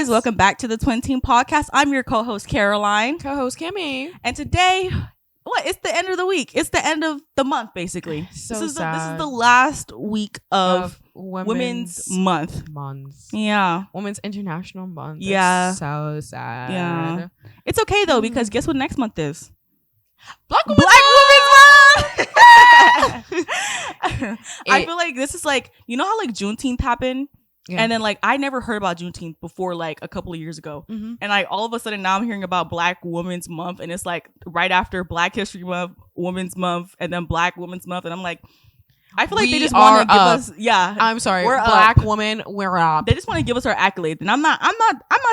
guys, welcome back to the Twenteen podcast. I'm your co-host Caroline, co-host Kimmie, and today, it's the end of the week. It's the end of the month, basically. So this is sad. the last week of Women's Month. Yeah, Women's International Month. Yeah, That's so sad. Yeah, it's okay though because guess what next month is? Black Women's Month. I feel like this is like, you know how like Juneteenth happened? Yeah. And then like I never heard about Juneteenth before like a couple of years ago. Mm-hmm. And like all of a sudden now I'm hearing about Black Women's Month, and it's like right after Black History Month, Women's Month, and then Black Women's Month, and I'm like, I feel like they just want to give us I'm sorry, we're Black up. Women, we're up. They just want to give us our accolades, and I'm not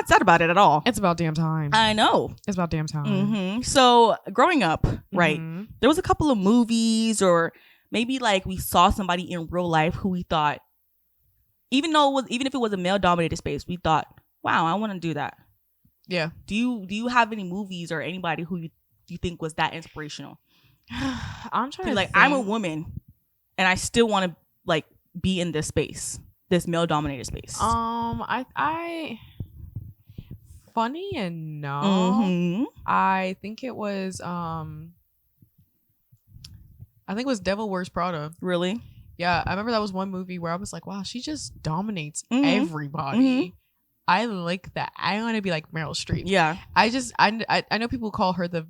sad about it at all. It's about damn time. I know. It's about damn time. Mm-hmm. So growing up, right, there was a couple of movies, or maybe like we saw somebody in real life who we thought, even if it was a male dominated space, we thought, wow, I want to do that. Yeah. Do you have any movies or anybody who you think was that inspirational? I'm trying to like think. I'm a woman and I still want to like be in this space, this male dominated space. I funny enough, I think it was Devil Wears Prada. Really? Yeah, I remember that was one movie where I was like, wow, she just dominates everybody. I like that. I want to be like Meryl Streep. Yeah. I know people call her the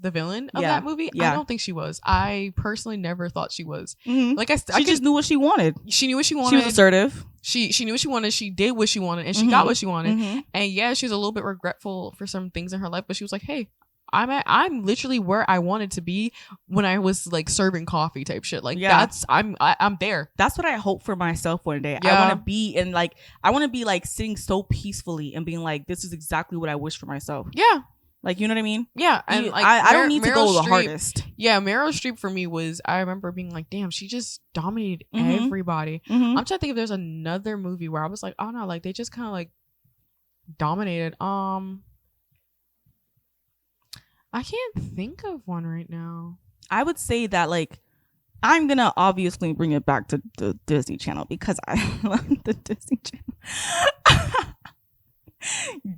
villain of that movie. Yeah. I don't think she was. I personally never thought she was. Like she just knew what she wanted. She knew what she wanted. She was assertive. She knew what she wanted. She did what she wanted, and she got what she wanted. And yeah, she was a little bit regretful for some things in her life, but she was like, hey, I'm literally where I wanted to be when I was like serving coffee type shit. Like I'm there. That's what I hope for myself one day. Yeah. I want to be like sitting so peacefully and being like, this is exactly what I wish for myself. Yeah. Like, you know what I mean? Yeah. And like, I don't need to go Meryl the hardest. Yeah. Meryl Streep for me was, I remember being like, damn, she just dominated everybody. I'm trying to think if there's another movie where I was like, oh no, like they just kind of like dominated. I can't think of one right now. I would say that like I'm gonna obviously bring it back to the Disney Channel because I love the Disney Channel.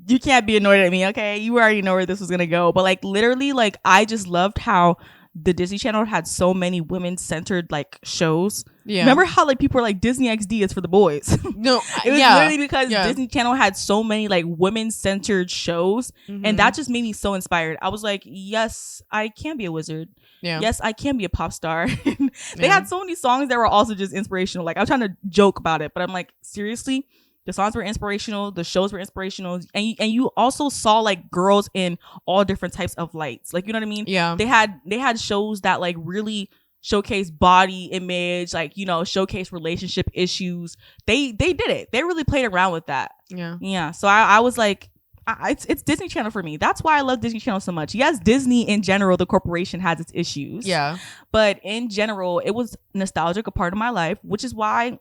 You can't be annoyed at me, okay? You already know where this was gonna go. But like literally, like I just loved how the Disney Channel had so many women-centered like shows. Yeah. Remember how like people were like Disney XD is for the boys? No, it was literally because Disney Channel had so many like women-centered shows, and that just made me so inspired. I was like, yes, I can be a wizard. Yeah. Yes, I can be a pop star. They had so many songs that were also just inspirational. Like I was trying to joke about it, but I'm like, seriously, the songs were inspirational, the shows were inspirational, and you also saw like girls in all different types of lights. Like, you know what I mean? Yeah. They had shows that like really showcase body image, like, you know, showcase relationship issues. They did it. They really played around with that. Yeah. Yeah. So I was like, it's Disney Channel for me. That's why I love Disney Channel so much. Yes, Disney in general, the corporation has its issues. Yeah. But in general, it was nostalgic, a part of my life, which is why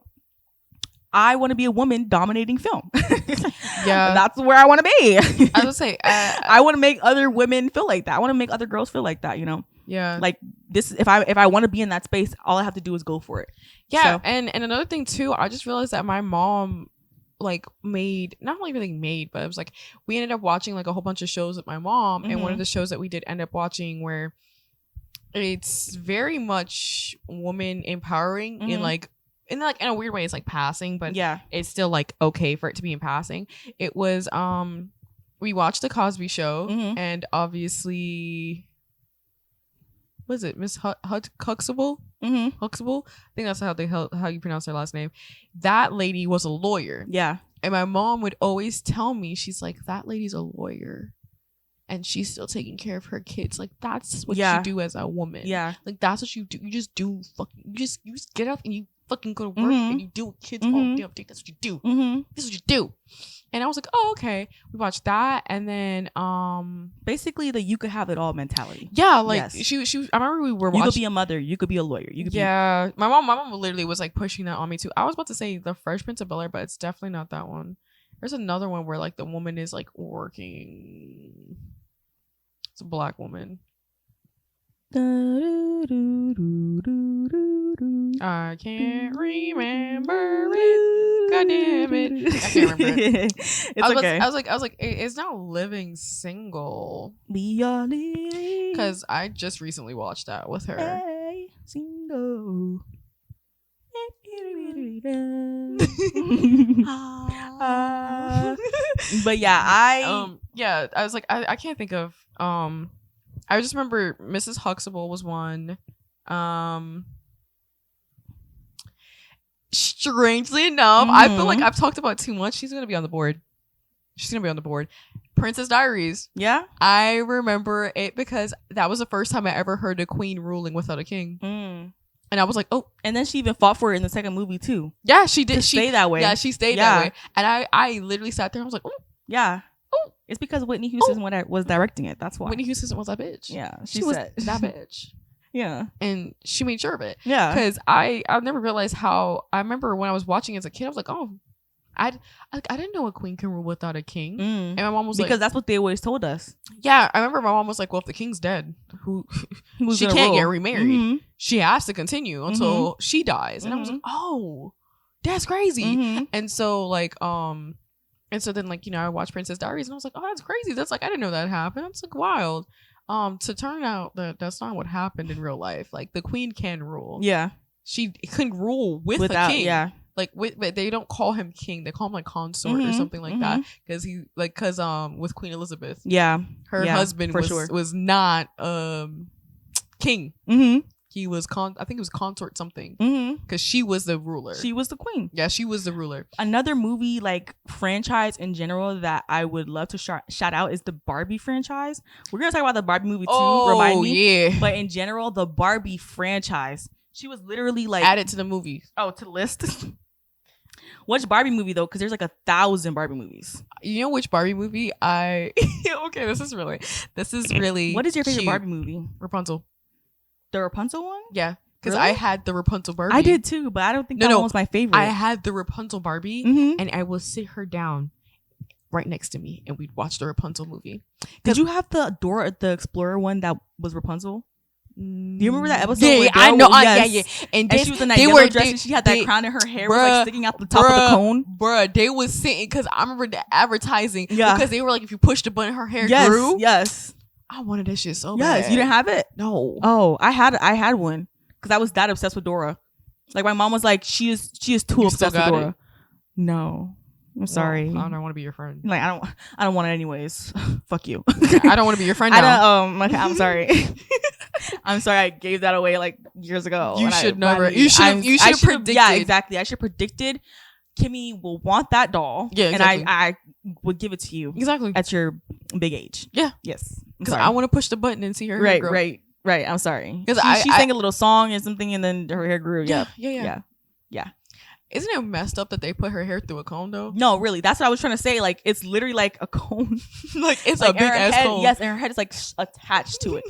I want to be a woman dominating film. Yeah. That's where I want to be. I would say I want to make other women feel like that. I want to make other girls feel like that, you know? Yeah. Like this, if I want to be in that space, all I have to do is go for it. Yeah. So. And another thing too, I just realized that my mom like made, not only really made, but it was like we ended up watching like a whole bunch of shows with my mom. And one of the shows that we did end up watching where it's very much woman empowering in a weird way. It's like passing, but yeah, it's still like okay for it to be in passing. It was we watched the Cosby Show, and obviously, was it Miss Huxtable? Huxtable, I think that's how you pronounce her last name. That lady was a lawyer. Yeah. And my mom would always tell me, she's like, that lady's a lawyer and she's still taking care of her kids. Like, that's what you do as a woman. Yeah. Like, that's what you do. You just do you just get up and you fucking go to work and you deal with kids all damn day. That's what you do. This is what you do. And I was like, oh, okay. We watched that, and then basically the you could have it all mentality. Yeah, like she I remember we were watching. You could be a mother, you could be a lawyer, you could my mom literally was like pushing that on me too. I was about to say the Fresh Prince of Bel-Air, but it's definitely not that one. There's another one where like the woman is like working. It's a black woman. I can't remember it. God damn it. I can't remember it. I was like, it's not Living Single. We are living. Because I just recently watched that with her. Hey, single. But yeah, I was like, I can't think of I just remember Mrs. Huxtable was one. Strangely enough, I feel like I've talked about too much. She's gonna be on the board. Princess Diaries. Yeah, I remember it because that was the first time I ever heard a queen ruling without a king. And I was like, oh. And then she even fought for it in the second movie too. Yeah, she did. She stayed that way. Yeah, she stayed that way. And I literally sat there and I was like, oh. Yeah. Oh. It's because Whitney Houston was directing it. That's why. Whitney Houston was that bitch. Yeah. She was that bitch. Yeah. And she made sure of it. Yeah. Because I've never realized how, I remember when I was watching as a kid, I was like, oh, I didn't know a queen can rule without a king. And my mom was because that's what they always told us. Yeah. I remember my mom was like, well, if the king's dead, she can't get remarried. She has to continue until she dies. And I was like, oh, that's crazy. And so like, and so then like, you know, I watched Princess Diaries and I was like, oh, that's crazy. That's like, I didn't know that happened. It's like wild. To turn out that that's not what happened in real life. Like the queen can rule. Yeah. She couldn't rule without a king. Yeah. Like but they don't call him king. They call him like consort or something like that. Because with Queen Elizabeth. Yeah. Her husband was not king. He was I think it was consort something. Because she was the ruler. She was the queen. Yeah, she was the ruler. Another movie like franchise in general that I would love to shout out is the Barbie franchise. We're gonna talk about the Barbie movie too. Remind me. Yeah. But in general, the Barbie franchise. She was literally like added to the movie. Oh, to the list. Which Barbie movie though? Because there's like 1,000 Barbie movies. You know which Barbie movie okay, this is really what is your favorite cute. Barbie movie? Rapunzel. The Rapunzel one? Yeah. Because really? I had the Rapunzel Barbie. I did too, but I don't think that one was my favorite. I had the Rapunzel Barbie and I will sit her down right next to me and we'd watch the Rapunzel movie. Did you have the Dora the Explorer one that was Rapunzel? Do you remember that episode? Yeah, I know. Yes. And she was in that yellow dress and she had that crown and her hair was like sticking out the top of the cone. Bruh, they was sitting because I remember the advertising because they were like, if you push the button, her hair grew. Yes. I wanted that shit so bad. Yes, you didn't have it? No. Oh, I had one because I was that obsessed with Dora. Like my mom was like, she is too obsessed with Dora. No. I'm sorry. Well, I don't want to be your friend. Like I don't want it anyways. Fuck you. I don't want to be your friend now. I'm sorry. I'm sorry I gave that away like years ago. You should never. You should have predicted. Yeah, exactly. I should have predicted Kimmie will want that doll. Yeah, exactly. And I would give it to you. Exactly. At your big age. Yeah. Yes. Because I want to push the button and see her hair grow. Right. I'm sorry. Because she sang a little song and something and then her hair grew. Yeah. Isn't it messed up that they put her hair through a cone though? No, really. That's what I was trying to say. Like it's literally like a cone. Like it's like a big ass cone. Yes, and her head is like attached to it.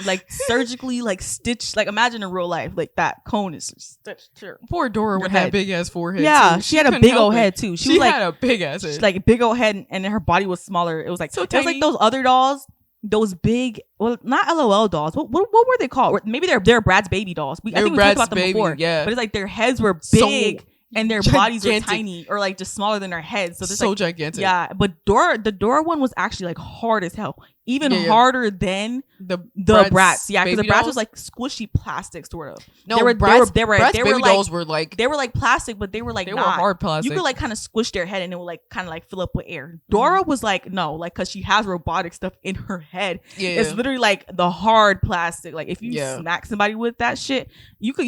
Like surgically like stitched. Like imagine in real life. Like that cone is stitched to her. Poor Dora with that big ass forehead. Yeah, too. she had a big old head too. She had a big ass head. Like big old head and then her body was smaller. It was like so tiny. It was like those other dolls. Those big, well, not LOL dolls. What were they called? Maybe they're Brad's baby dolls. I think we talked about them before. Yeah, but it's like their heads were big and their bodies were tiny, or like just smaller than their heads. So like, gigantic. Yeah, but the Dora one was actually like hard as hell. Even harder than the Bratz. Yeah, because the Bratz was like squishy plastic sort of. No, Bratz baby dolls were like plastic, but they were like they were hard plastic. You could like kind of squish their head and it would like kind of like fill up with air. Dora was like no, like because she has robotic stuff in her head. Yeah, it's literally like the hard plastic. Like if you smack somebody with that shit, you could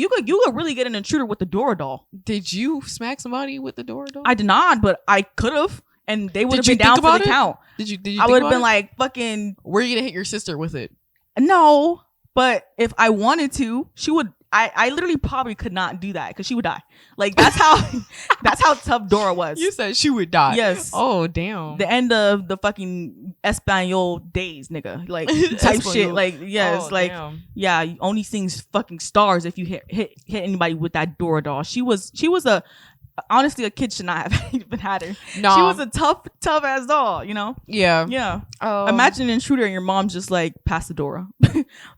really get an intruder with the Dora doll. Did you smack somebody with the Dora doll? I did not, but I could have. And they would have been down for the count. Did you I would have been like, fucking... Were you gonna hit your sister with it? No. But if I wanted to, she would... I literally probably could not do that because she would die. Like, that's how tough Dora was. You said she would die. Yes. Oh, damn. The end of the fucking Espanol days, nigga. Like, type shit. Like, yes. Like, damn. Yeah, you only sings fucking stars if you hit anybody with that Dora doll. She was a... Honestly, a kid should not have even had her. No, she was a tough ass doll, you know. Yeah. Imagine an intruder and your mom just like pass the Dora.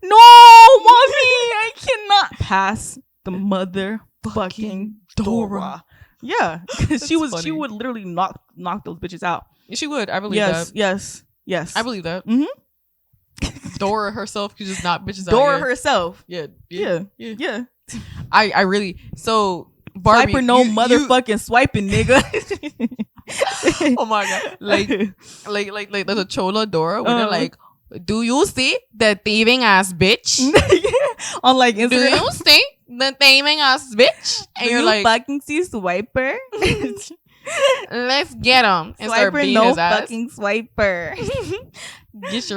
I cannot pass the motherfucking Dora. Yeah, because she would literally knock those bitches out. She would. I believe that. Yes. I believe that. Dora herself could just knock bitches out. Dora herself. Yeah. I really Barbie, Swiper motherfucking swiping, nigga. Oh my god, like the Chola Dora when they're like, do you see the thieving ass bitch on like Instagram? Do you see the thieving ass bitch? And you're like, fucking see Swiper. Let's get him and start beating his ass. Fucking Swiper. Get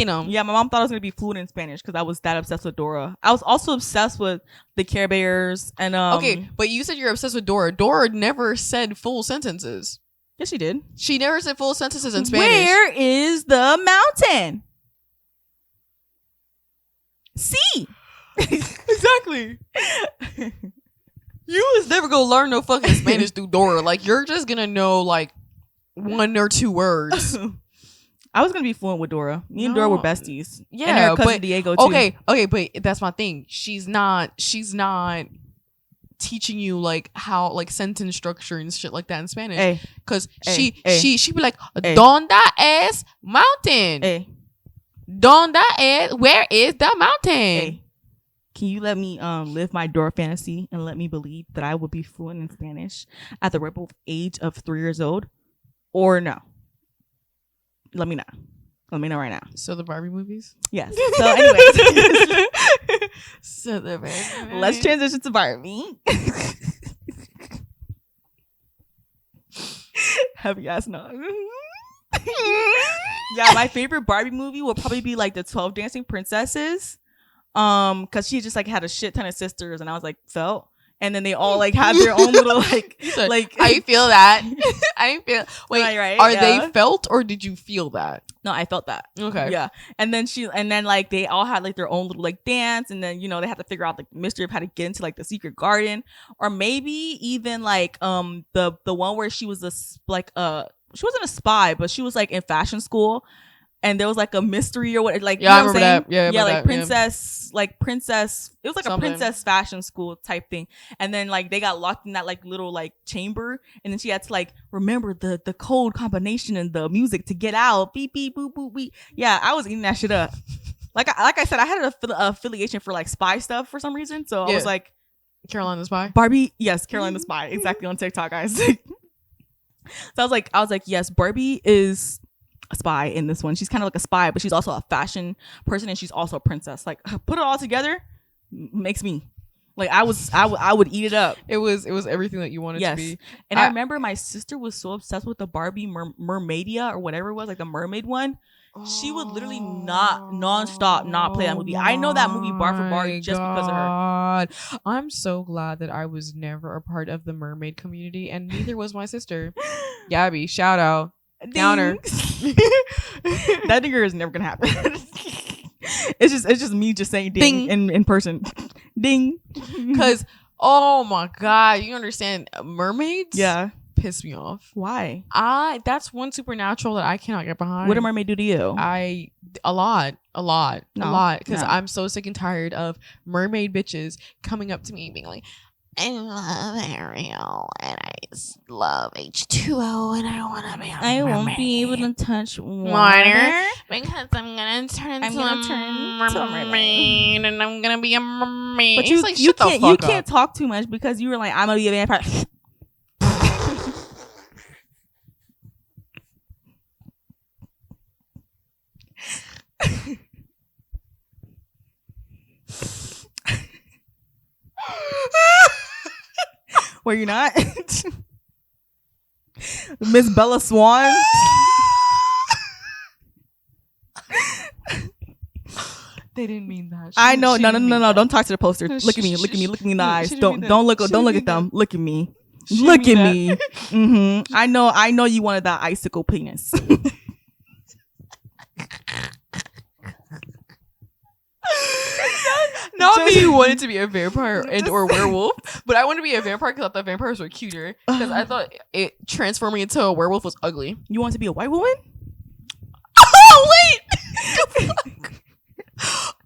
him. Yeah, my mom thought I was gonna be fluent in Spanish because I was that obsessed with Dora. I was also obsessed with the Care Bears and Okay, but you said you're obsessed with Dora. Dora never said full sentences. Yes, she did. She never said full sentences in Spanish. Where is the mountain? See. Exactly. You was never gonna learn no fucking Spanish through Dora. Like, you're just gonna know like 1 or 2 words. I was gonna be fluent with Dora. Me and Dora were besties. Yeah, and her cousin Diego too. Okay, but that's my thing. She's not teaching you like how like sentence structure and shit like that in Spanish. Because she be like, "Donde es mountain? Donde es? Where is the mountain?" Can you let me live my Dora fantasy and let me believe that I would be fluent in Spanish at the ripe age of 3 years old, or no? Let me know. Let me know right now. So the Barbie movies? Yes. So anyways. So the Barbie movies. Let's transition to Barbie. Heavy ass no. Yeah, my favorite Barbie movie will probably be like the 12 Dancing Princesses. Cause she just like had a shit ton of sisters and I was like felt. And then they all like have their own little like I feel that. I feel wait, right? Are they felt or did you feel that? No, I felt that. Okay. Yeah. And then like they all had like their own little like dance, and then they had to figure out like the mystery of how to get into like the secret garden. Or maybe even like the one where she was she wasn't a spy, but she was like in fashion school. And there was like a mystery or what, like, yeah, I remember that. Yeah, like princess. It was like something. A princess fashion school type thing. And then like they got locked in that like little like chamber, and then she had to like remember the code combination and the music to get out. Beep beep boop boop beep. Yeah, I was eating that shit up. Like I said, I had an affiliation for like spy stuff for some reason. So I was like, Carolyn the Spy. Barbie, yes, Carolyn the Spy, exactly on TikTok, guys. So I was like, yes, Barbie is a spy in this one. She's kind of like a spy, but she's also a fashion person, and she's also a princess. Like, put it all together makes me like I would eat it up. It was everything that you wanted to be. And I remember my sister was so obsessed with the Barbie Mermaidia or whatever it was, like the mermaid one. She would literally nonstop not play that movie. I know that movie bar for bar just because of her. I'm so glad that I was never a part of the mermaid community, and neither was my sister. Gabby, shout out. Counter. That nigga is never gonna happen. It's just me just saying ding, in person. Ding. Because oh my god, you understand, mermaids? Yeah. Piss me off. Why? That's one supernatural that I cannot get behind. What did mermaid do to you? A lot. Because I'm so sick and tired of mermaid bitches coming up to me and being like, I love Ariel and I love H2O and I want to be a mermaid. I won't be able to touch water because I'm gonna turn into a mermaid and I'm gonna be a mermaid. But you can't talk too much because you were like, I'm gonna be a vampire. Were you not? Miss Bella Swan? They didn't mean that. I know. No. Don't talk to the poster. Look at me in the eyes. Don't look at them. Look at me. Look at me. Mm-hmm. I know you wanted that icicle penis. Not that you wanted to be a vampire and or werewolf, but I wanted to be a vampire because I thought vampires were cuter. Because I thought it transforming into a werewolf was ugly. You want to be a white woman? Oh wait!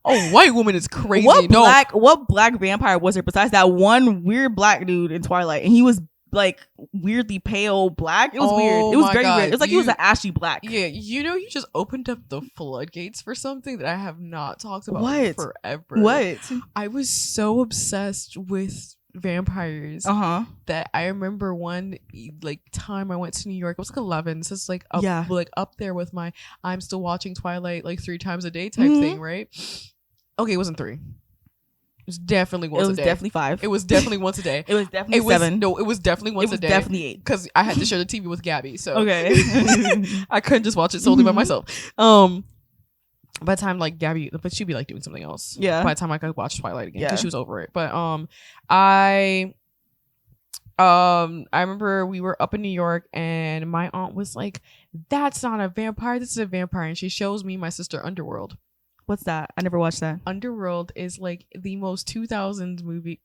A white woman is crazy. What black vampire was there besides that one weird black dude in Twilight? And he was like weirdly pale black. It was weird. It was very weird. It was like he was an ashy black. Yeah, you just opened up the floodgates for something that I have not talked about forever. What? I was so obsessed with vampires that I remember one like time I went to New York. It was like 11. So it's like up there with my I'm still watching Twilight like 3 times a day type thing, right? Okay, it wasn't 3. It was definitely once a day. It was definitely 5. It was definitely once a day. It was definitely 7. No, it was definitely once a day. Definitely 8. Because I had to share the TV with Gabby. So okay. I couldn't just watch it solely by myself. By the time like Gabby, but she'd be like doing something else. Yeah. By the time I could watch Twilight again, because she was over it. But I remember we were up in New York and my aunt was like, "That's not a vampire. This is a vampire." And she shows me my sister Underworld. What's that? I never watched that. Underworld is like the most 2000s movie.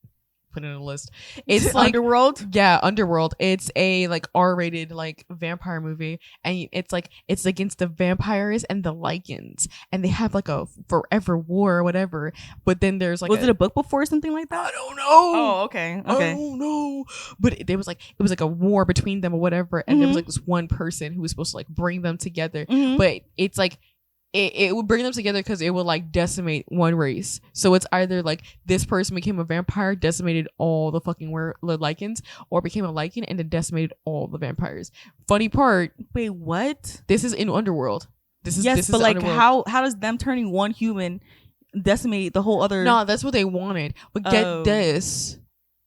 Put it in a list. It's like Underworld. Yeah, Underworld. It's a like R-rated like vampire movie, and it's against the vampires and the Lycans, and they have like a forever war or whatever. But then there's like, was it a book before or something like that? I don't know. Oh, okay. I don't know. But it was like a war between them or whatever, and there was like this one person who was supposed to like bring them together, but it's like. It would bring them together because it would like decimate one race. So it's either like this person became a vampire, decimated all the fucking Lycans, or became a Lycan and then decimated all the vampires. Funny part. Wait, what? This is in Underworld. This is but like Underworld. how does them turning one human decimate the whole other? No, that's what they wanted. But get this.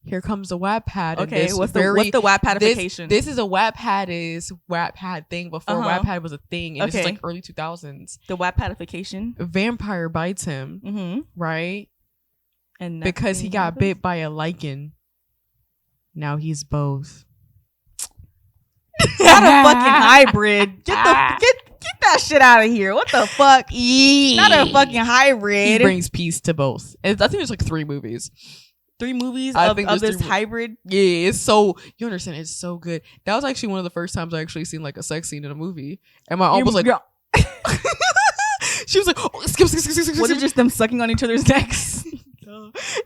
Here comes the Wattpad. Okay, what's the Wattpadification? This is a Wattpad thing before Wattpad was a thing, and this is like early 2000s. The Wattpadification. A vampire bites him, right? And because he got bit by a Lycan, now he's both. Not a fucking hybrid. Get that shit out of here. What the fuck? Not a fucking hybrid. He brings peace to both. I think there's like 3 movies. 3 movies of this hybrid. Yeah, it's so, you understand, it's so good. That was actually one of the first times I actually seen like a sex scene in a movie, and my aunt was like, she was like, oh, skip. Was it just them sucking on each other's necks?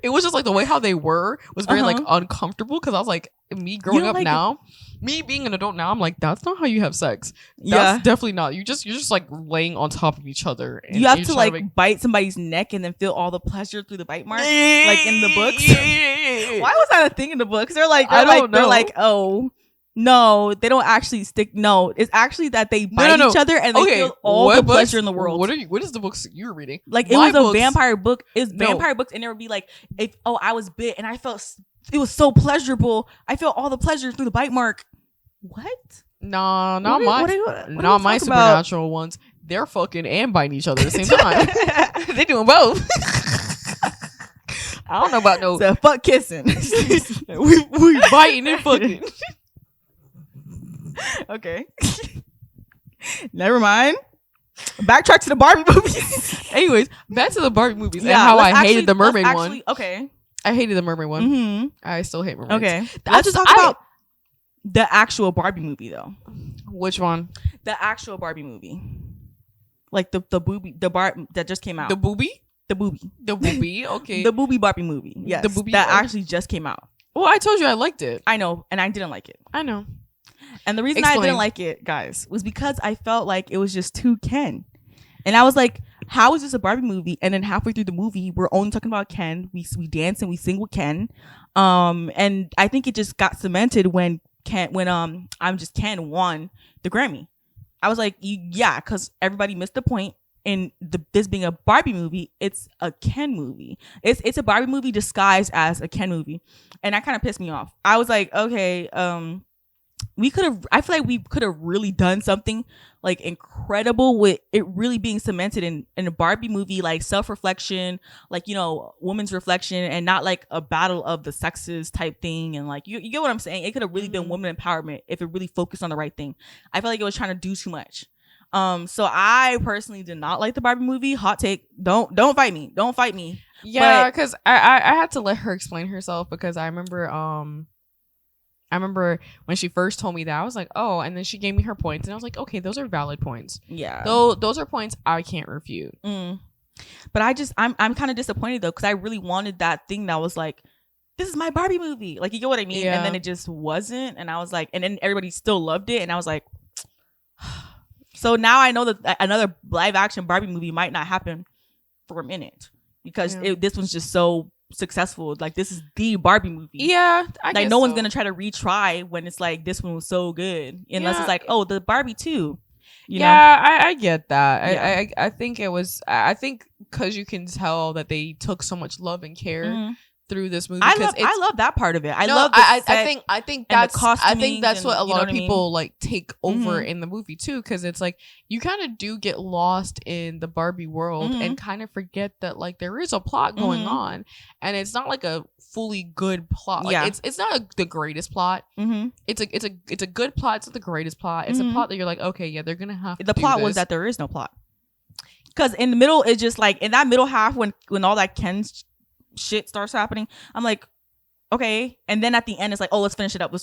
It was just like the way how they was very like uncomfortable, because I was like, me growing up now, me being an adult now, I'm like, that's not how you have sex. That's definitely not. You're just like laying on top of each other. And you have to like bite somebody's neck and then feel all the pleasure through the bite mark, like in the books. Why was that a thing in the books? They're like, oh no, they don't actually stick. No, it's actually that they bite each other and they feel all the pleasure in the world. What is the books you're reading? Like, it was a vampire book. It's vampire books, and there would be like, I was bit and I felt it was so pleasurable. I felt all the pleasure through the bite mark. What? No, not my supernatural ones. They're fucking and biting each other at the same time. They're doing both. I don't know about no. So fuck kissing. we biting and fucking. Okay. Never mind. Backtrack to the Barbie movies. Anyways, back to the Barbie movies and how I hated the mermaid one. Okay. I hated the mermaid one. Mm-hmm. I still hate mermaids. Okay. Let's talk about the actual Barbie movie though. Which one? The actual Barbie movie. Like the booby, the Barbie that just came out. The booby? The booby. The booby, okay. The booby Barbie movie. Yes. The booby that actually just came out. Well, I told you I liked it. I know, and I didn't like it. I know. And the reason I didn't like it, guys, was because I felt like it was just too Ken. And I was like, how is this a Barbie movie? And then halfway through the movie, we're only talking about Ken. We dance and we sing with Ken. And I think it just got cemented when I'm Just Ken won the Grammy. I was like, yeah, because everybody missed the point. And this being a Barbie movie, it's a Ken movie. It's a Barbie movie disguised as a Ken movie. And that kind of pissed me off. I was like, okay, I feel like we could have really done something like incredible with it really being cemented in a Barbie movie, like self-reflection, like, you know, woman's reflection, and not like a battle of the sexes type thing. And like, you get what I'm saying? It could have really been women empowerment if it really focused on the right thing. I feel like it was trying to do too much. So I personally did not like the Barbie movie. Hot take. Don't fight me. Don't fight me. Yeah, because I had to let her explain herself, because I remember when she first told me that, I was like, oh, and then she gave me her points, and I was like, okay, those are valid points. Yeah. Those are points I can't refute. But I'm kind of disappointed though, because I really wanted that thing that was like, this is my Barbie movie. Like, you get what I mean? Yeah. And then it just wasn't. And I was like, and then everybody still loved it. And I was like, so now I know that another live action Barbie movie might not happen for a minute, because this one's just so successful. Like, this is the Barbie movie. Yeah. I guess no one's going to try to retry when it's like, this one was so good. Unless it's like, oh, the Barbie 2. You know? I get that. Yeah. I think it was, I think because you can tell that they took so much love and care through this movie. I love that part of it. I think that's what a lot of people like take over in the movie too, because it's like you kind of do get lost in the Barbie world and kind of forget that like there is a plot going on, and it's not like a fully good plot. Like, it's not the greatest plot. It's a good plot. It's not the greatest plot. It's a plot that you're like, okay, yeah, they're gonna have to the do plot this. Was that there is no plot, because in the middle it's just like, in that middle half when all that Ken's shit starts happening, I'm like, okay. And then at the end it's like, oh, let's finish it up.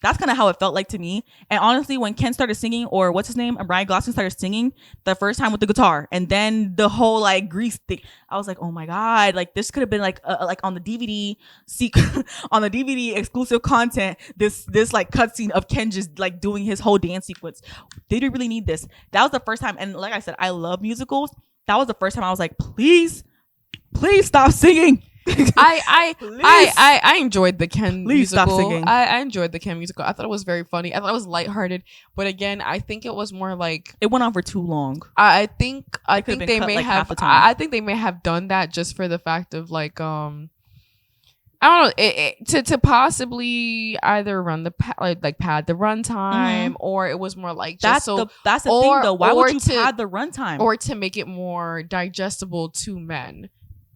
That's kind of how it felt like to me. And honestly, when Ken started singing, or what's his name, Ryan Gosling started singing the first time with the guitar, and then the whole like Grease thing, I was like, oh my god, like this could have been like on the DVD on the DVD exclusive content, this like cutscene of Ken just like doing his whole dance sequence. Did we really need this? That was the first time. And like I said, I love musicals. That was the first time I was like, please stop singing. I enjoyed the Ken musical. Stop singing. I enjoyed the Ken musical. I thought it was very funny. I thought it was lighthearted. But again, I think it was more like, it went on for too long. I think they may have I think they may have done that just for the fact of like I don't know, to possibly either run the pad the runtime, or it was more like just that's the thing though. Why would you pad the runtime, or to make it more digestible to men?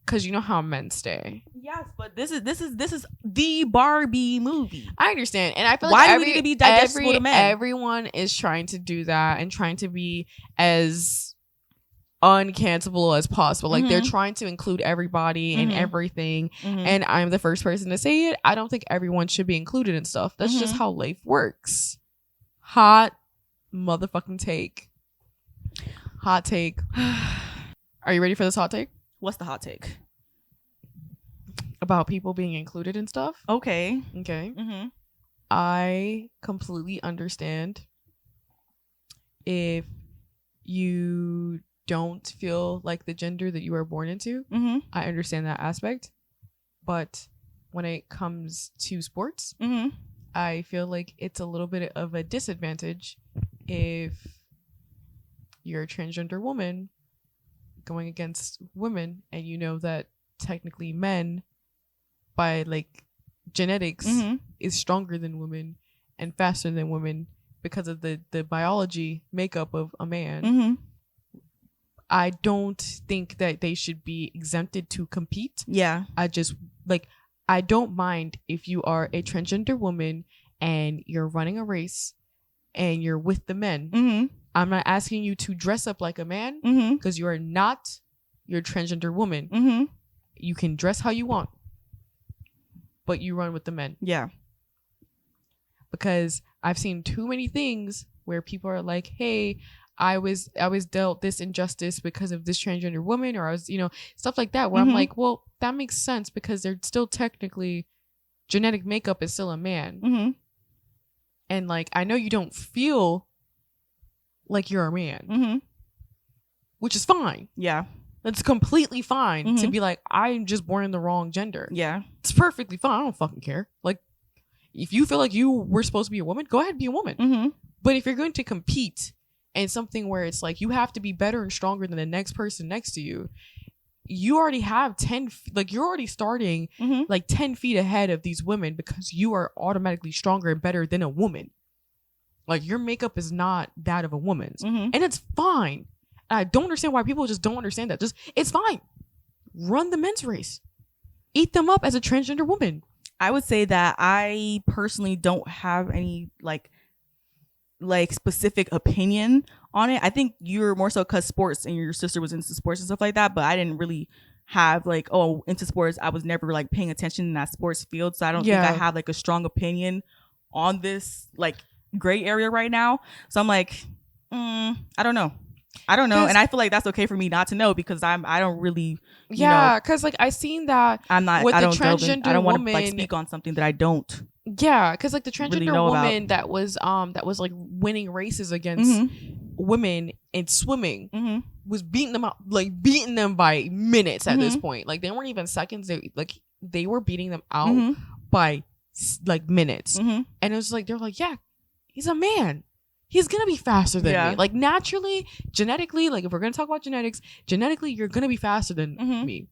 Because you know how men stay. Yes, but this is the Barbie movie. I understand, and I feel like why do we need to be digestible to men? Everyone is trying to do that and trying to be as uncancelable as possible. Like they're trying to include everybody and everything. And I'm the first person to say it. I don't think everyone should be included in stuff. That's just how life works. Hot motherfucking take. Hot take. Are you ready for this hot take? What's the hot take? About people being included in stuff? Okay. I completely understand if you don't feel like the gender that you were born into. I understand that aspect. But when it comes to sports, I feel like it's a little bit of a disadvantage if you're a transgender woman going against women, and you know that technically men by like genetics is stronger than women and faster than women because of the biology makeup of a man. I don't think that they should be exempted to compete. I don't mind if you are a transgender woman and you're running a race and you're with the men. I'm not asking you to dress up like a man, because you are not. You're a transgender woman. You can dress how you want, but you run with the men. Yeah. Because I've seen too many things where people are like, hey, I was dealt this injustice because of this transgender woman, or I was, stuff like that, where I'm like, well, that makes sense because they're still technically, genetic makeup is still a man. And like, I know you don't feel like you're a man, which is fine. Yeah. That's completely fine to be like, I'm just born in the wrong gender. Yeah. It's perfectly fine. I don't fucking care. Like, if you feel like you were supposed to be a woman, go ahead and be a woman. But if you're going to compete in something where it's like, you have to be better and stronger than the next person next to you, you already have you're already starting like 10 feet ahead of these women because you are automatically stronger and better than a woman. Like, your makeup is not that of a woman's. And it's fine. I don't understand why people just don't understand that. It's fine. Run the men's race. Eat them up as a transgender woman. I would say that I personally don't have any like specific opinion on it. I think you're more so because sports and your sister was into sports and stuff like that, but I didn't really have like, into sports. I was never like paying attention in that sports field. So I don't think I have like a strong opinion on this like gray area right now. So I'm like, I don't know. I don't know, and I feel like that's okay for me not to know because I don't really. Because like I seen that I'm not. with I the don't transgender I don't want to woman, like speak on something that I don't. Yeah, because like the transgender really woman that was like winning races against women in swimming was beating them out, like beating them by minutes at this point. Like they weren't even seconds. They were beating them out by like minutes, and it was like they're like, yeah, he's a man. He's gonna be faster than me. Like naturally, genetically, like if we're gonna talk about genetics, genetically, you're gonna be faster than me.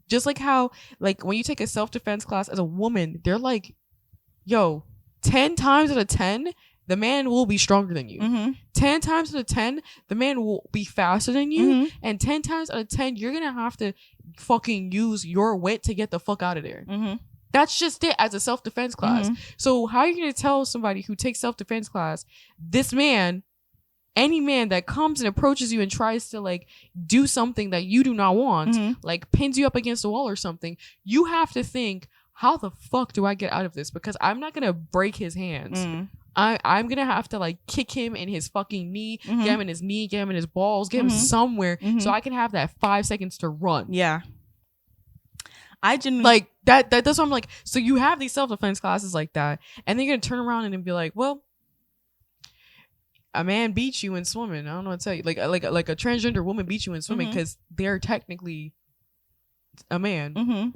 Just like how, like when you take a self-defense class as a woman, they're like, yo, 10 times out of 10, the man will be stronger than you. 10 times out of 10, the man will be faster than you. And 10 times out of 10, you're gonna have to fucking use your wit to get the fuck out of there. That's just it as a self-defense class. So how are you going to tell somebody who takes self-defense class, this man, any man that comes and approaches you and tries to like do something that you do not want, like pins you up against a wall or something, you have to think, how the fuck do I get out of this? Because I'm not going to break his hands. I'm going to have to like kick him in his fucking knee, get him in his knee, get him in his balls, get him somewhere so I can have that 5 seconds to run. Yeah. I genuinely like that's what I'm like. So you have these self-defense classes like that, and then you're gonna turn around and then be like, well, a man beats you in swimming. I don't know what to tell you. Like a transgender woman beats you in swimming because they're technically a man.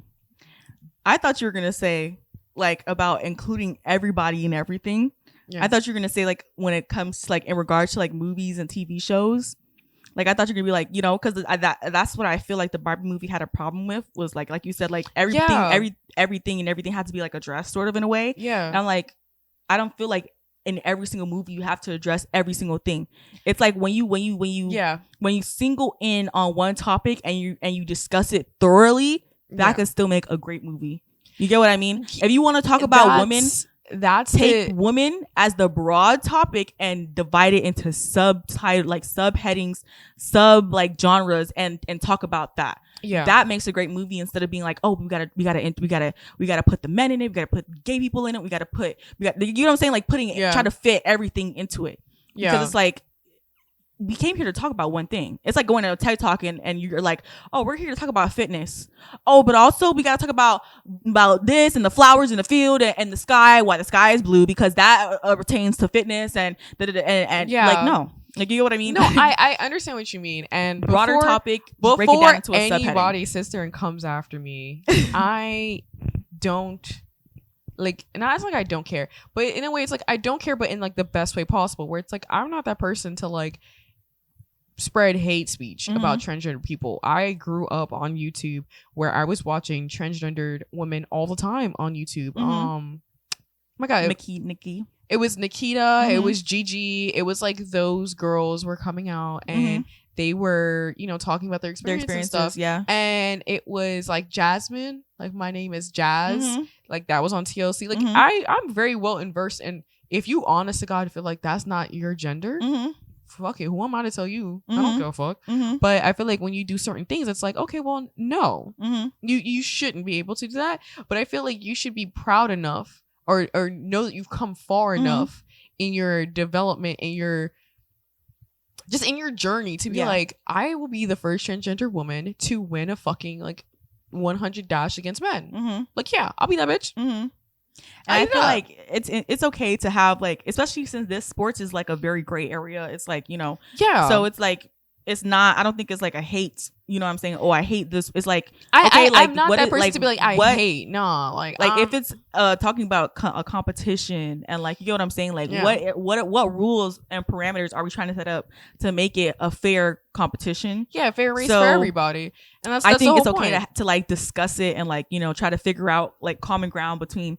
I thought you were gonna say like about including everybody and everything. I thought you were gonna say like when it comes to like in regards to like movies and TV shows. Like I thought you were gonna be like, you know, because that's what I feel like the Barbie movie had a problem with was like you said, like everything had to be like addressed sort of in a way. Yeah. And I'm like, I don't feel like in every single movie you have to address every single thing. It's like when you single in on one topic and you discuss it thoroughly, that could still make a great movie. You get what I mean? If you want to talk about women, take women as the broad topic and divide it into subtitle, like subheadings, genres, and talk about that. Yeah, that makes a great movie instead of being like, oh, we gotta put the men in it, we gotta put gay people in it, you know what I'm saying? Like putting it, try to fit everything into it. Yeah, because it's like we came here to talk about one thing. It's like going to a TED Talk and you're like, oh, we're here to talk about fitness. Oh, but also we got to talk about this and the flowers in the field and the sky, why the sky is blue, because that pertains to fitness and like, no. Like, you know what I mean? No, I understand what you mean. And broader topic, before anybody sits there and comes after me, I don't... Like, not as like I don't care, but in a way it's like I don't care, but in like the best way possible, where it's like I'm not that person to like spread hate speech about transgender people. I grew up on YouTube where I was watching transgendered women all the time on YouTube. My God, Nikki. It was Nikita. It was Gigi. It was like those girls were coming out and they were, you know, talking about their experiences and stuff. Yeah. And it was like Jasmine, like my name is Jazz. Like that was on TLC. Like I'm very well versed. And if you honest to God feel like that's not your gender, fuck it. Who am I to tell you? I don't give a fuck. But I feel like when you do certain things, it's like, okay, well, no, you shouldn't be able to do that. But I feel like you should be proud enough or know that you've come far enough in your development and just in your journey to be like, I will be the first transgender woman to win a fucking like 100 dash against men. Like, yeah, I'll be that bitch. And I feel like it's okay to have like, especially since this sports is like a very gray area. It's like, you know, so it's like, it's not, I don't think it's like a hate, you know what I'm saying? Oh, I hate this. It's like, okay, I'm not that person to be like, I hate. No, like if it's talking about a competition and like, you know what I'm saying? Like what rules and parameters are we trying to set up to make it a fair competition? Yeah, fair race for everybody. And that's I think it's okay to like discuss it and like, you know, try to figure out like common ground between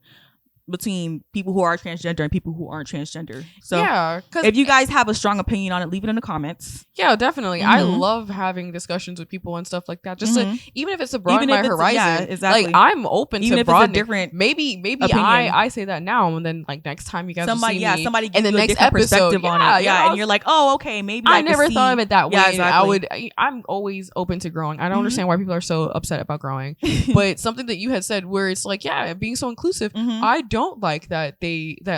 people who are transgender and people who aren't transgender. So yeah, if you guys have a strong opinion on it, leave it in the comments. Yeah, definitely. I love having discussions with people and stuff like that. Just to, even if it's to broaden my horizon. Yeah, exactly. Like I'm open even to broaden different. Maybe I say that now and then like next time you guys see me, somebody gives you a different perspective on it. Yeah, and you're like, oh, okay, maybe I never thought of it that way. Yeah, exactly. I'm always open to growing. I don't understand why people are so upset about growing. But something that you had said where it's like, yeah, being so inclusive, I don't like that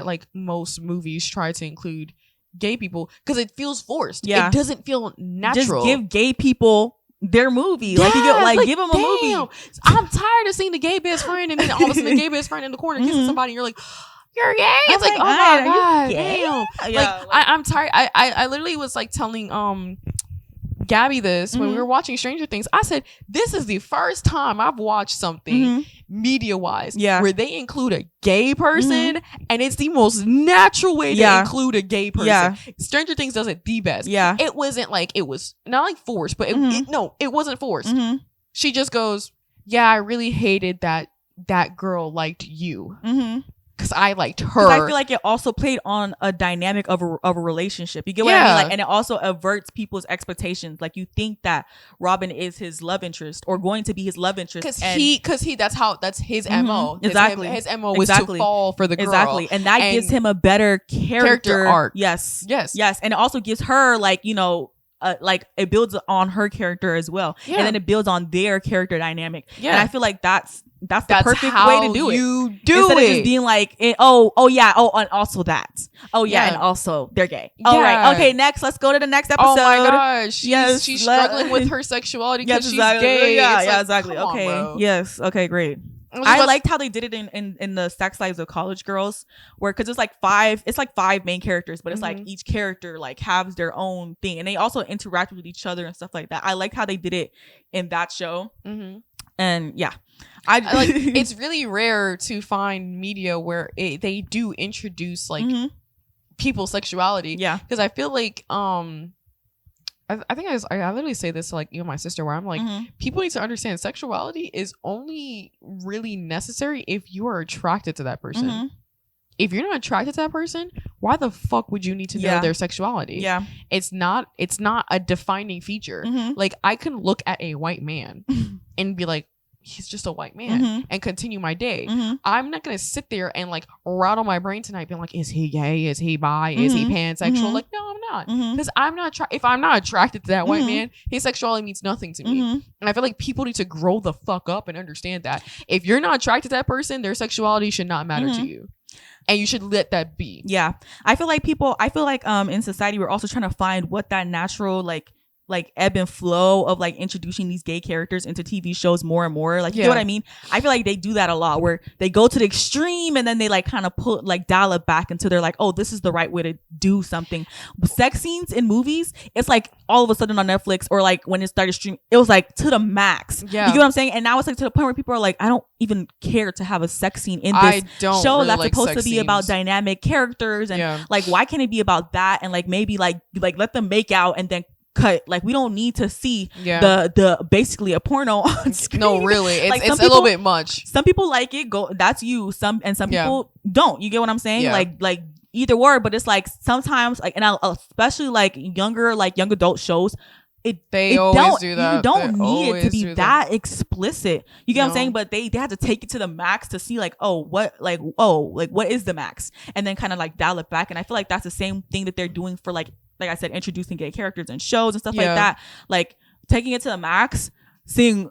like most movies try to include gay people because it feels forced. Yeah. It doesn't feel natural. Just give gay people their movie. Yeah, give them a movie. I'm tired of seeing the gay best friend and then all of a sudden the gay best friend in the corner kissing somebody and you're like, you're gay. It's like, oh my God, damn. Yeah, I'm tired. I literally was like telling Gabby this when we were watching Stranger Things. I said, this is the first time I've watched something media wise where they include a gay person and it's the most natural way to include a gay person. Stranger Things does it the best. It wasn't like, it was not like forced, but it wasn't forced. She just goes, yeah, I really hated that girl liked you. Because I liked her. I feel like it also played on a dynamic of a relationship. You get what I mean? Like, and it also averts people's expectations. Like, you think that Robin is his love interest or going to be his love interest because that's his MO. Exactly. His MO was to fall for the girl. Exactly, and that gives him a better character arc. Yes, and it also gives her like like it builds on her character as well, and then it builds on their character dynamic. And I feel like that's the perfect way to do it. You do instead it. of just being like, and also that. And also they're gay. All right, okay, next, let's go to the next episode. Oh my gosh, she's struggling with her sexuality because she's gay. Exactly. Okay, on, yes, okay, great. I liked how they did it in the Sex Lives of College Girls, where because it's like five main characters, but it's like each character like has their own thing, and they also interact with each other and stuff like that. I liked how they did it in that show, and I like it's really rare to find media where they do introduce like people's sexuality. Because I feel like I think I literally say this to like my sister, where I'm like, people need to understand sexuality is only really necessary if you are attracted to that person. If you're not attracted to that person, why the fuck would you need to know their sexuality? It's not a defining feature. Like, I can look at a white man and be like, he's just a white man and continue my day. I'm not gonna sit there and like rattle my brain tonight being like, is he gay, is he bi, is he pansexual? Like, no, I'm not, because I'm not if I'm not attracted to that white man, his sexuality means nothing to me. And I feel like people need to grow the fuck up and understand that if you're not attracted to that person, their sexuality should not matter to you, and you should let that be. I feel like in society we're also trying to find what that natural like ebb and flow of like introducing these gay characters into TV shows more and more. Like, you know what I mean? I feel like they do that a lot, where they go to the extreme and then they like kind of dial it back until they're like, oh, this is the right way to do something. Sex scenes in movies, it's like all of a sudden on Netflix, or like when it started streaming, it was like to the max. You get what I'm saying? And now it's like to the point where people are like, I don't even care to have a sex scene in this show really that's supposed to be about dynamic characters, and like, why can't it be about that? And like, maybe like let them make out and then cut. Like, we don't need to see the basically a porno on screen. No, really, it's a little bit much. Some people like it. That's you. Some people don't. You get what I'm saying? Like either or. But it's like sometimes like, and especially like young adult shows, they always do that. You don't need it to be that explicit. You get what I'm saying? But they have to take it to the max to see like, what is the max, and then kind of like dial it back. And I feel like that's the same thing that they're doing for like I said, introducing gay characters in shows and stuff like that. Like, taking it to the max, seeing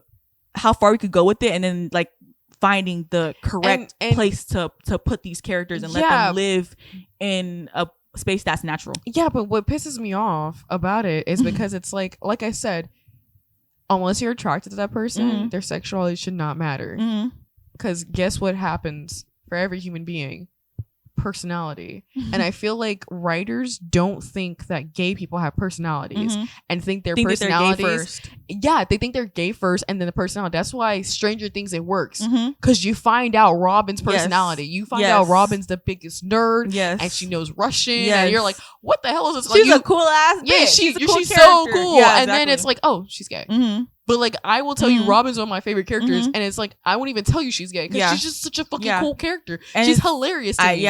how far we could go with it, and then like finding the correct place to put these characters and let them live in a space that's natural. But what pisses me off about it is because it's like I said, unless you're attracted to that person, their sexuality should not matter. Because guess what happens for every human being? Personality. And I feel like writers don't think that gay people have personalities and think their personalities they think they're gay first and then the personality. That's why Stranger Things, it works, because you find out Robin's personality. You find out Robin's the biggest nerd, and she knows Russian, and you're like, what the hell is this? She's like, a cool ass bitch. She's so cool, and then it's like, oh, she's gay. But like, I will tell you, Robin's one of my favorite characters, and it's like, I won't even tell you she's gay because she's just such a fucking cool character. And she's hilarious to me.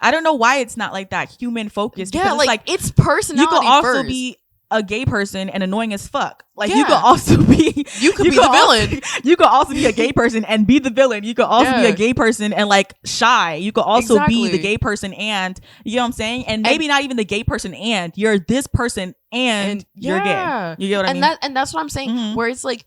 I don't know why it's not like that human focused. Yeah, like it's personality. You could also first. be a gay person and annoying as fuck. Like, you could also be the villain. You could also be a gay person and be the villain. You could also be a gay person and like shy. You could also be the gay person and, you know what I'm saying? And maybe not even the gay person and you're this person and you're gay. You get what I mean? And that's what I'm saying. Where it's like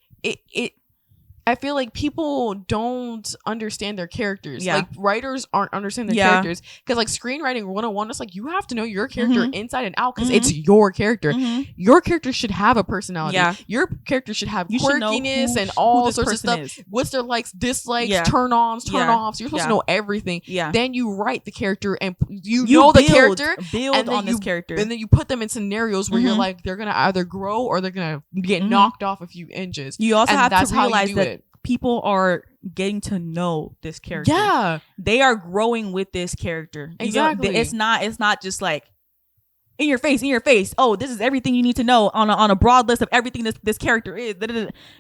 I feel like people don't understand their characters. Like writers aren't understanding their characters, because like screenwriting 101, it's like you have to know your character inside and out, because it's your character. Your character should have a personality. Your character should have quirkiness and all sorts of stuff. What's their likes, dislikes, turn-ons, turn-offs. You're supposed to know everything. Then you write the character, and you know the character, build on this character, and then you put them in scenarios where you're like, they're gonna either grow or they're gonna get knocked off a few inches. You also have to realize that people are getting to know this character. Yeah, they are growing with this character. Exactly. It's not just like in your face. Oh, this is everything you need to know on a broad list of everything this character is.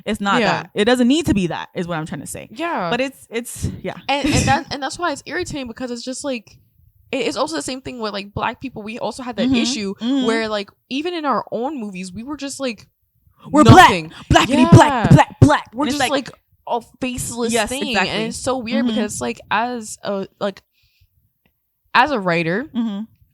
It's not that. It doesn't need to be that, is what I'm trying to say. Yeah, but it's and that's why it's irritating, because it's just like, it's also the same thing with like black people. We also had that issue where like even in our own movies, we were just like, we're nothing. black. We're just like a faceless thing. Exactly. And it's so weird because like as a writer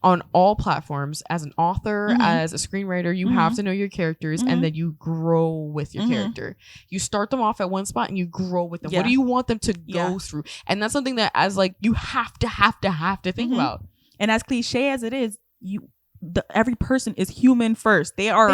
on all platforms, as an author, as a screenwriter, you have to know your characters, and then you grow with your character. You start them off at one spot and you grow with them. What do you want them to go through? And that's something that as like you have to think about. And as cliche as it is, every person is human first. They are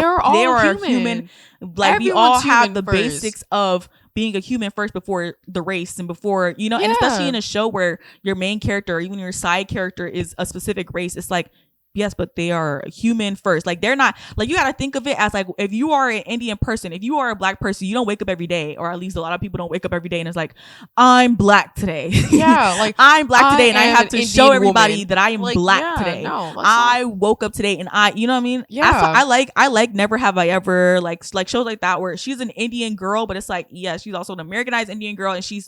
human. Like everyone's we all have the first. Basics of being a human first before the race and before, and especially in a show where your main character or even your side character is a specific race. It's like, yes, but they are human first. Like they're not, like, you got to think of it as like, if you are an Indian person, if you are a black person, you don't wake up every day, or at least a lot of people don't wake up every day and it's like, I'm black today. Yeah, like I'm black today, and I have to show everybody that I am like, black today. No, I woke up today and you know what I mean? Yeah. I like Never Have I Ever, like shows like that where she's an Indian girl, but it's like, yeah, she's also an Americanized Indian girl, and she's,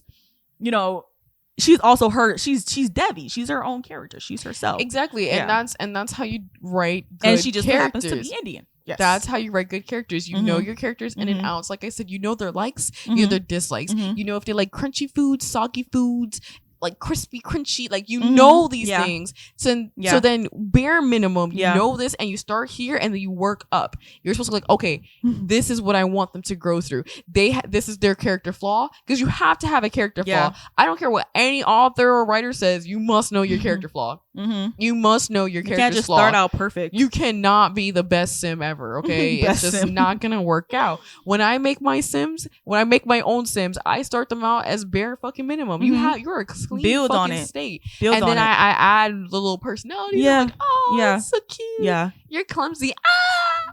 she's also she's Devi. She's her own character. She's herself. Exactly. And that's how you write good characters. And she just happens to be Indian. Yes. That's how you write good characters. You know your characters in and outs. Like I said, you know their likes, you know their dislikes. You know if they like crunchy foods, soggy foods, like crispy, crunchy, like know these things. So then bare minimum, you know this, and you start here and then you work up. You're supposed to like, okay, this is what I want them to grow through. This is their character flaw, because you have to have a character flaw. I don't care what any author or writer says, you must know your character flaw. You must know your character flaw. You can't just start out perfect. You cannot be the best sim ever, okay? It's just not gonna work out. When I make my own sims, I start them out as bare fucking minimum. You're a clean build on it state, and then I add the little personality. Like, oh, it's so cute. You're clumsy.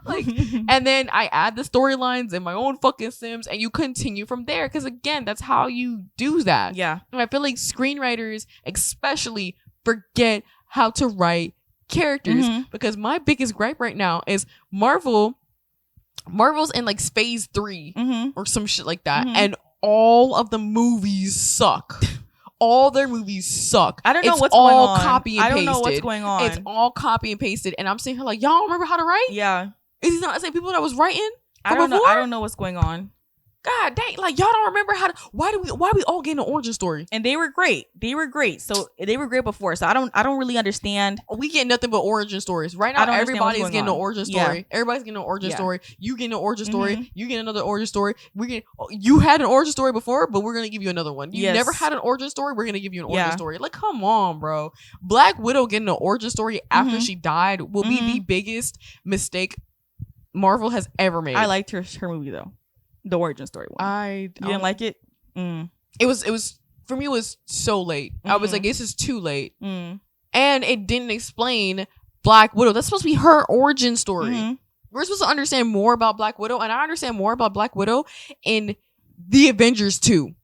Like, and then I add the storylines in my own fucking sims, and you continue from there, because again, that's how you do that. And I feel like screenwriters especially forget how to write characters, because my biggest gripe right now is Marvel's in like phase 3 or some shit like that, and all of the movies suck. All their movies suck. I don't know what's going on. Copy and pasted. I don't know what's going on. It's all copy and pasted, and I'm sitting here like, y'all remember how to write? Yeah. Is he not the same people that was writing? I don't know what's going on. God dang, like y'all don't remember how to, why we all get an origin story? And they were great. So they were great before. So I don't really understand. We get nothing but origin stories. Right now everybody's getting an origin story. Everybody's getting an origin story. You get an origin story. You get another origin story. You had an origin story before, but we're gonna give you another one. You never had an origin story, we're gonna give you an origin story. Like, come on, bro. Black Widow getting an origin story after she died will be the biggest mistake Marvel has ever made. I liked her movie though. The origin story one. You didn't like it? It was for me, it was so late. I was like, this is too late. And it didn't explain Black Widow. That's supposed to be her origin story. We're supposed to understand more about Black Widow, and I understand more about Black Widow in the Avengers 2.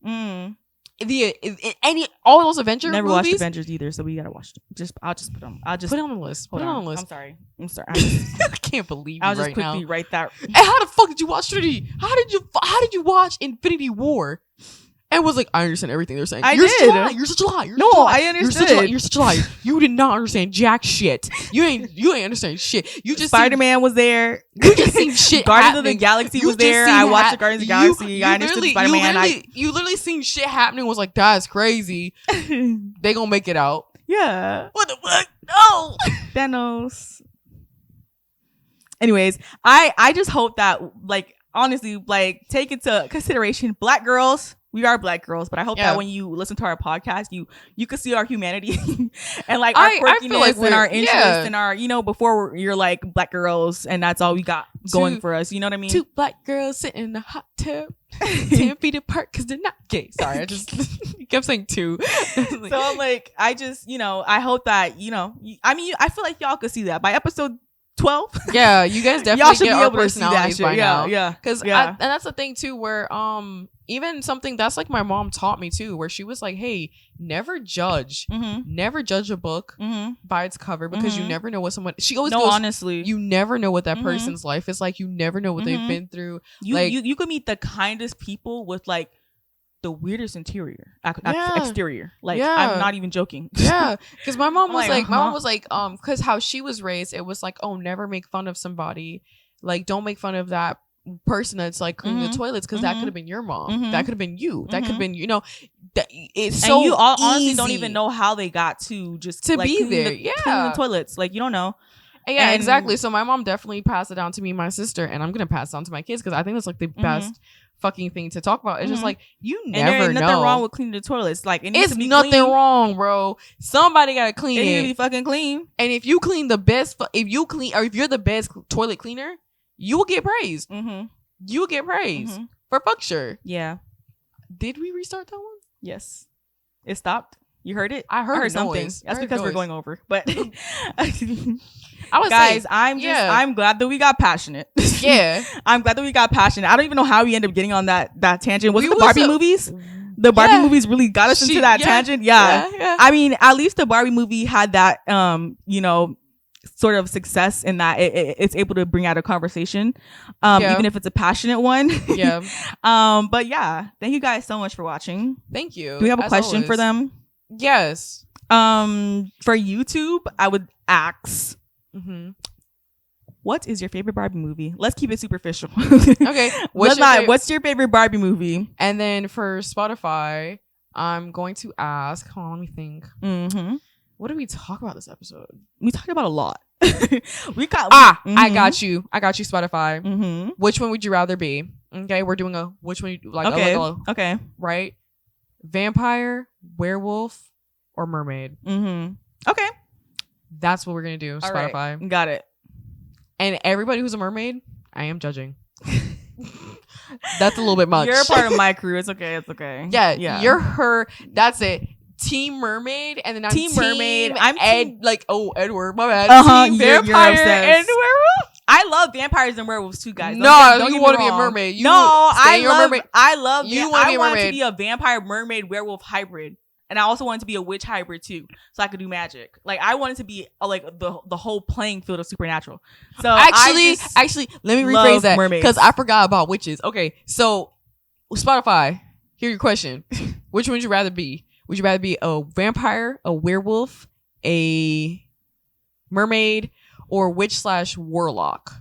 All those Avengers never movies? Watched Avengers either, so we gotta watch them. I'll just put it on the list. Put it on the list. I'm sorry. I can't believe you I'll just right quickly now. Write that. And how the fuck did you watch Trinity? How did you watch Infinity War? And was like, I understand everything they're saying. You're such a lie. I understood. You're such a liar. You did not understand jack shit. You ain't understand shit. You just Spider-Man was there. You just seen shit. Guardians of the Galaxy was there. I watched the Guardians of the Galaxy. I understood Spider-Man. You literally seen shit happening. Was like, that's crazy. They gonna make it out. Yeah. What the fuck? No. Thanos. Anyways, I just hope that like honestly, like, take into consideration, Black girls. We are Black girls, but I hope that when you listen to our podcast, you can see our humanity and like our quirkiness and our interests and our, before you're like Black girls and that's all we got going for us. You know what I mean? 2 Black girls sitting in a hot tub, 10 feet apart because they're not gay. Sorry, I just kept saying 2. So I'm like, I just, I hope that, I feel like y'all could see that by episode 12. Yeah, you guys definitely y'all should get be our able personalities to see that shit. By now. Yeah, because and that's the thing too, where even something that's like my mom taught me too, where she was like, hey, never judge a book by its cover, because you never know what someone, she always goes, honestly, you never know what that person's life is like. You never know what they've been through. You could meet the kindest people with like the weirdest exterior. Like, I'm not even joking. Yeah, because my mom was like, because how she was raised, it was like, oh, never make fun of somebody. Like, don't make fun of that person that's like cleaning the toilets, because that could have been your mom. That could have been you. That could have been, that it's so and you all honestly don't even know how they got to just to like, be there. Cleaning the toilets. Like, you don't know. Yeah, and exactly. So my mom definitely passed it down to me and my sister, and I'm gonna pass it on to my kids, because I think that's like the best fucking thing to talk about. It's just like, you never know. Nothing wrong with cleaning the toilets. Like, it's nothing wrong, bro. Somebody gotta clean it. It need to be fucking clean. And if you clean the best, if you're the best toilet cleaner, you will get praised. You will get praised for fuck sure. Yeah. Did we restart that one? Yes. It stopped. You heard it? I heard something. That's because we're going over. But guys, I'm glad that we got passionate. Yeah. I'm glad that we got passionate. I don't even know how we ended up getting on that tangent. Was it the Barbie movies? The Barbie movies really got us into that tangent. Yeah. I mean, at least the Barbie movie had that sort of success in that it's able to bring out a conversation, even if it's a passionate one. Yeah. But yeah, thank you guys so much for watching. Thank you. Do we have a question for them? Yes. For YouTube, I would ask, what is your favorite Barbie movie? Let's keep it superficial. Okay. What's your favorite Barbie movie? And then for Spotify, I'm going to ask, hold on, let me think. What did we talk about this episode? We talked about a lot. I got you, Spotify. Which one would you rather be? Okay, we're doing which one you like. Okay. Right? Vampire, werewolf, or mermaid? Okay. That's what we're gonna do. Spotify. Right. Got it. And everybody who's a mermaid, I am judging. That's a little bit much. You're a part of my crew. It's okay. Yeah. You're her. That's it. Team Mermaid, and then I'm Team Mermaid. I'm Edward. My bad. Team Vampire and werewolf. I love vampires and werewolves too, guys. Don't you want to be a mermaid? I want to be a vampire, mermaid, werewolf hybrid, and I also want to be a witch hybrid too, so I could do magic. Like, I wanted to be like the whole playing field of supernatural. So actually, let me rephrase that, because I forgot about witches. Okay, so Spotify, here's your question: which one would you rather be? Would you rather be a vampire, a werewolf, a mermaid, or witch/warlock?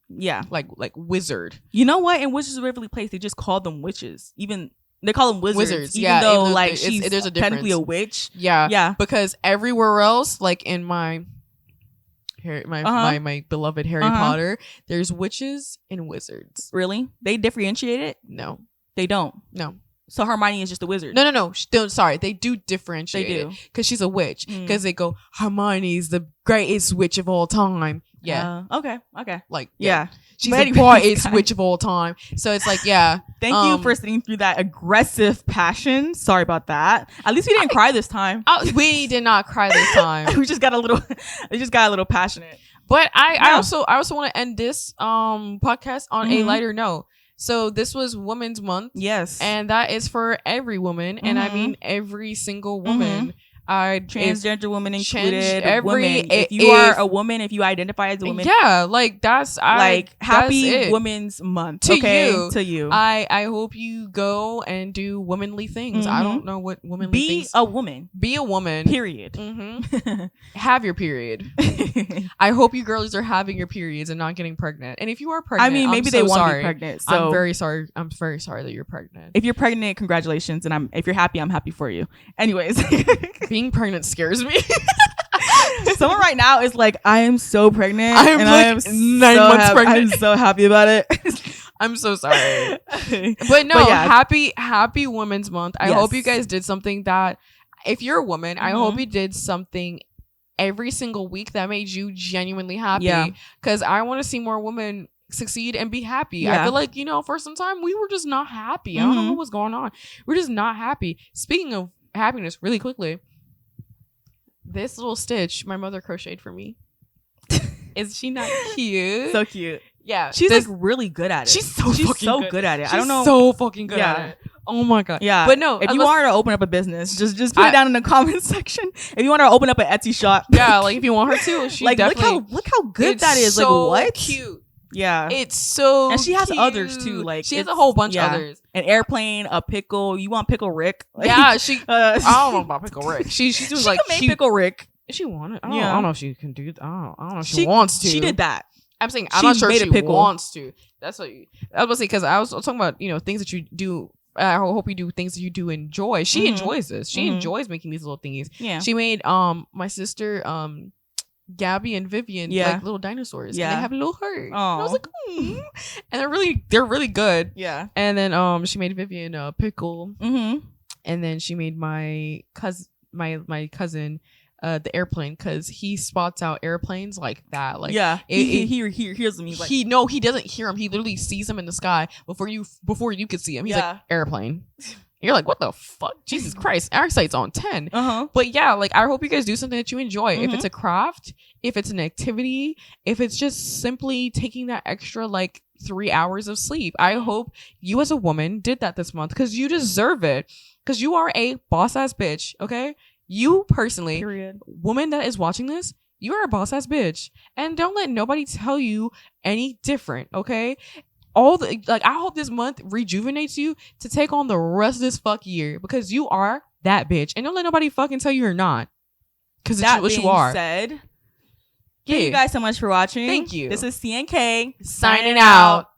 Yeah, like wizard. You know what? In Witches of Waverly Place, they just call them witches. Even they call them wizards. Even though like she's there's a technically a witch. Yeah. Because everywhere else, like in my beloved Harry Potter, there's witches and wizards. Really? They differentiate it? No, they don't. No. So Hermione is just a wizard. No. Sorry, they do differentiate. They do, because she's a witch. Because they go, Hermione's the greatest witch of all time. Yeah. Okay. Like, yeah. She's the brightest witch of all time. So it's like, yeah. Thank you for sitting through that aggressive passion. Sorry about that. At least we didn't cry this time. We did not cry this time. We just got a little passionate. But I also want to end this podcast on a lighter note. So this was Women's Month. Yes. And that is for every woman. And I mean every single woman. Transgender women included. If you are a woman, if you identify as a woman. Yeah, like happy Women's Month. To you. I hope you go and do womanly things. I don't know what womanly things. Be a woman. Period. Have your period. I hope you girls are having your periods and not getting pregnant. And if you are pregnant, I mean, maybe they want to be pregnant. So I'm very sorry. I'm very sorry that you're pregnant. If you're pregnant, congratulations. And if you're happy, I'm happy for you. Anyways. Being pregnant scares me. Someone right now is like, I am so pregnant. I'm 9 months pregnant. I'm so happy about it. I'm so sorry. But no, happy Women's Month. I hope you guys did something that, if you're a woman, I hope you did something every single week that made you genuinely happy. Because I want to see more women succeed and be happy. I feel like, for some time we were just not happy. I don't know what was going on. We're just not happy. Speaking of happiness, really quickly, this little stitch my mother crocheted for me. Is she not cute? So cute. Yeah, she's like really good at it. She's so good at it. She's I don't know, so fucking good at it. Oh my god. Yeah. But no, if you want her to open up a business, just put it down in the comment section. If you want her to open up an Etsy shop, yeah, like if you want her to, she like definitely, look how good that is. So like what? Cute. Yeah, it's so and she has cute. others too. Like she has a whole bunch of others. An airplane, a pickle. You want Pickle Rick? Like, yeah, she. I don't know about Pickle Rick. She's doing like can make Pickle Rick. If she wanted, I don't know if she can do. I don't know if she wants to. She did that. I'm saying I'm not sure if she wants to. That's what I was about to say, because I was talking about things that you do. I hope you do things that you do enjoy. She enjoys this. She enjoys making these little thingies. Yeah. She made my sister Gabby and Vivian like little dinosaurs. Yeah. And they have a little heart. And I was like, and they're really good. Yeah. And then she made Vivian a pickle. And then she made my cousin the airplane, because he spots out airplanes like that. Like he hears them. He's like, he doesn't hear him. He literally sees them in the sky before you could see him. He's like, airplane. You're like, what the fuck? Jesus Christ, our sight's on 10. But yeah, like I hope you guys do something that you enjoy. If it's a craft, if it's an activity, if it's just simply taking that extra like 3 hours of sleep, I hope you as a woman did that this month, because you deserve it. Because you are a boss ass bitch. Okay. You personally, woman that is watching this, you are a boss ass bitch, and don't let nobody tell you any different. Okay, I hope this month rejuvenates you to take on the rest of this fuck year, because you are that bitch, and don't let nobody fucking tell you you're not, because that's what you are. Said, thank you guys so much for watching. Thank you. This is CNK signing out.